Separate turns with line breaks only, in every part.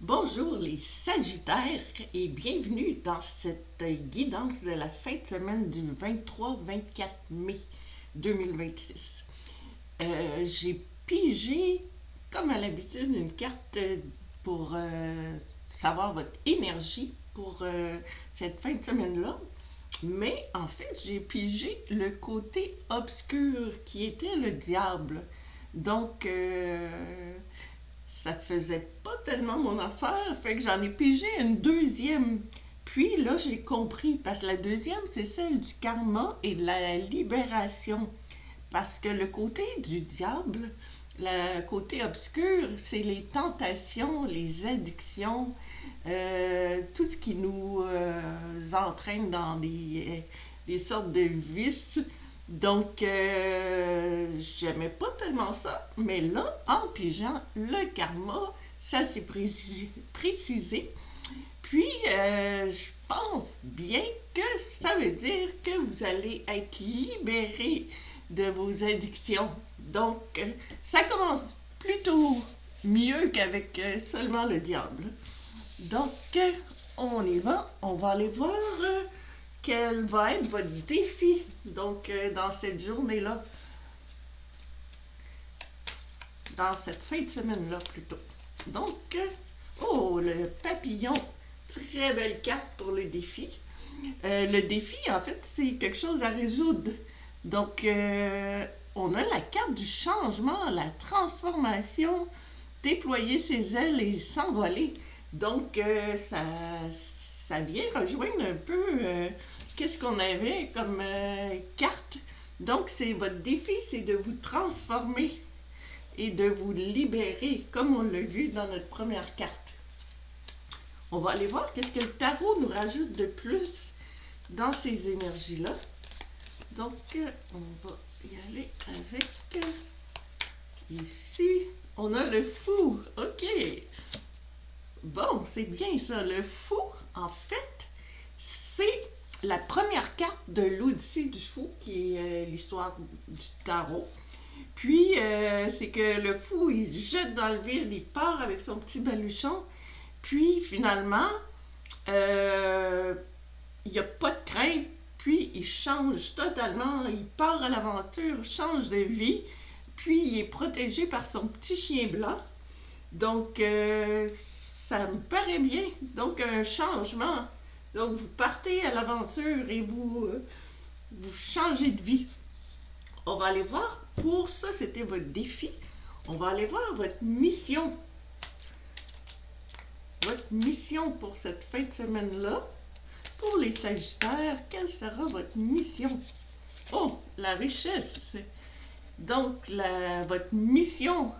Bonjour les Sagittaires et bienvenue dans cette guidance de la fin de semaine du 23-24 mai 2026. J'ai pigé, comme à l'habitude, une carte pour savoir votre énergie pour cette fin de semaine-là. Mais en fait, j'ai pigé le côté obscur qui était le diable. Donc, ça faisait pas tellement mon affaire, fait que j'en ai pigé une deuxième. Puis là, j'ai compris, parce que la deuxième, c'est celle du karma et de la libération. Parce que le côté du diable, le côté obscur, c'est les tentations, les addictions, tout ce qui nous entraîne dans des sortes de vices. Donc, j'aimais pas tellement ça, mais là, en pigeant le karma, ça s'est précisé. Puis, je pense bien que ça veut dire que vous allez être libéré de vos addictions. Donc, ça commence plutôt mieux qu'avec seulement le diable. Donc, on y va. On va aller voir quel va être votre défi. Donc, dans cette journée-là, dans cette fin de semaine-là plutôt. Donc, oh, le papillon. Très belle carte pour le défi. Le défi, en fait, c'est quelque chose à résoudre. Donc, on a la carte du changement, la transformation, déployer ses ailes et s'envoler. Donc, ça vient rejoindre un peu qu'est-ce qu'on avait comme carte. Donc, c'est votre défi, c'est de vous transformer et de vous libérer, comme on l'a vu dans notre première carte. On va aller voir qu'est-ce que le tarot nous rajoute de plus dans ces énergies-là. Donc, on va y aller avec ici. On a le fou. OK. Bon, c'est bien ça. Le fou, en fait, c'est la première carte de l'Odyssée du fou, qui est l'histoire du tarot. Puis, c'est que le fou, il se jette dans le vide, il part avec son petit baluchon. Puis, finalement, il n'y a pas de crainte. Puis, il change totalement. Il part à l'aventure, change de vie. Puis, il est protégé par son petit chien blanc. Donc, ça me paraît bien. Donc, un changement. Donc, vous partez à l'aventure et vous changez de vie. On va aller voir. Pour ça, c'était votre défi. On va aller voir votre mission. Votre mission pour cette fin de semaine-là. Pour les Sagittaires, quelle sera votre mission? Oh, la richesse. Donc, votre mission,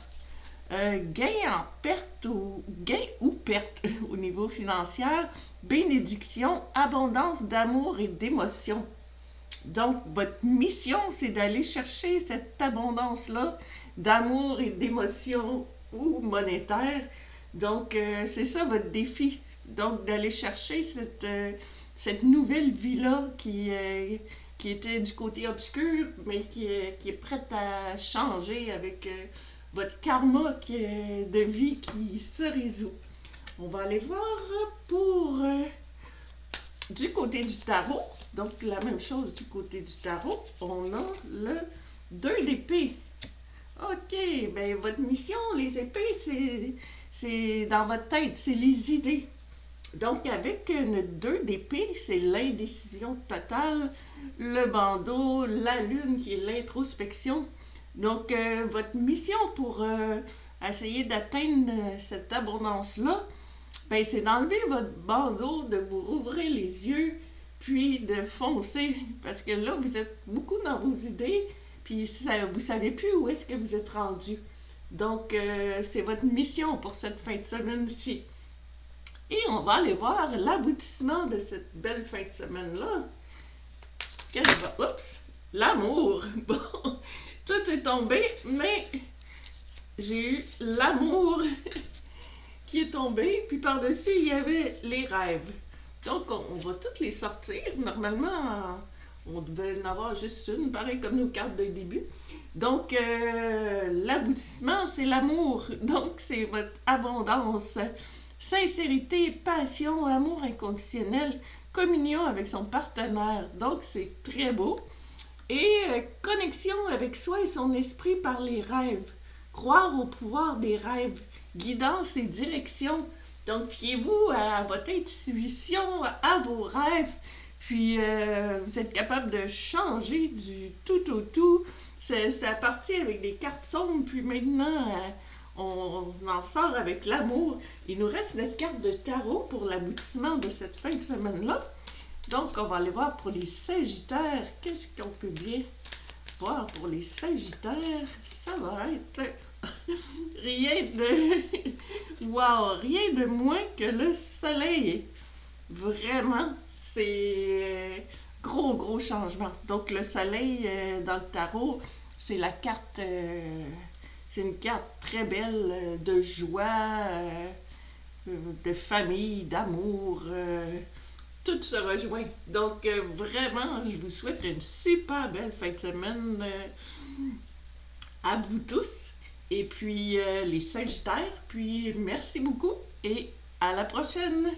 gain ou perte au niveau financier, bénédiction, abondance d'amour et d'émotion. Donc, votre mission, c'est d'aller chercher cette abondance-là d'amour et d'émotion ou monétaire. Donc, c'est ça votre défi. Donc, d'aller chercher cette nouvelle vie-là qui était du côté obscur, mais qui est prête à changer avec votre karma de vie qui se résout. On va aller voir pour du côté du tarot. Donc, la même chose du côté du tarot. On a le 2 d'épée. OK, ben votre mission, les épées, c'est dans votre tête, c'est les idées. Donc, avec notre 2 d'épée, c'est l'indécision totale, le bandeau, la lune qui est l'introspection. Donc, votre mission pour essayer d'atteindre cette abondance-là, ben, c'est d'enlever votre bandeau, de vous rouvrir les yeux, puis de foncer. Parce que là, vous êtes beaucoup dans vos idées, puis vous ne savez plus où est-ce que vous êtes rendu. Donc, c'est votre mission pour cette fin de semaine-ci. Et on va aller voir l'aboutissement de cette belle fin de semaine-là. Oups! L'amour! Bon, tout est tombé, mais j'ai eu l'amour qui est tombé, puis par-dessus, il y avait les rêves. Donc, on va toutes les sortir. Normalement, on devait en avoir juste une, pareil comme nos cartes de début. Donc, l'aboutissement, c'est l'amour. Donc, c'est votre abondance. sincérité, passion, amour inconditionnel, communion avec son partenaire. Donc, c'est très beau. Et connexion avec soi et son esprit par les rêves. Croire au pouvoir des rêves, guidance et direction. Donc, fiez-vous à votre intuition, à vos rêves. Puis, vous êtes capable de changer du tout au tout. Ça partit avec des cartes sombres, puis maintenant, on en sort avec l'amour. Il nous reste notre carte de tarot pour l'aboutissement de cette fin de semaine-là. Donc, on va aller voir pour les Sagittaires. Qu'est-ce qu'on peut bien voir pour les Sagittaires? Ça va être rien de... wow! Rien de moins que le soleil. Vraiment, c'est gros changement. Donc, le soleil dans le tarot, c'est la carte... c'est une carte très belle de joie, de famille, d'amour... tout se rejoint. Donc, vraiment, je vous souhaite une super belle fin de semaine à vous tous. Et puis, les Sagittaires. Puis, merci beaucoup et à la prochaine!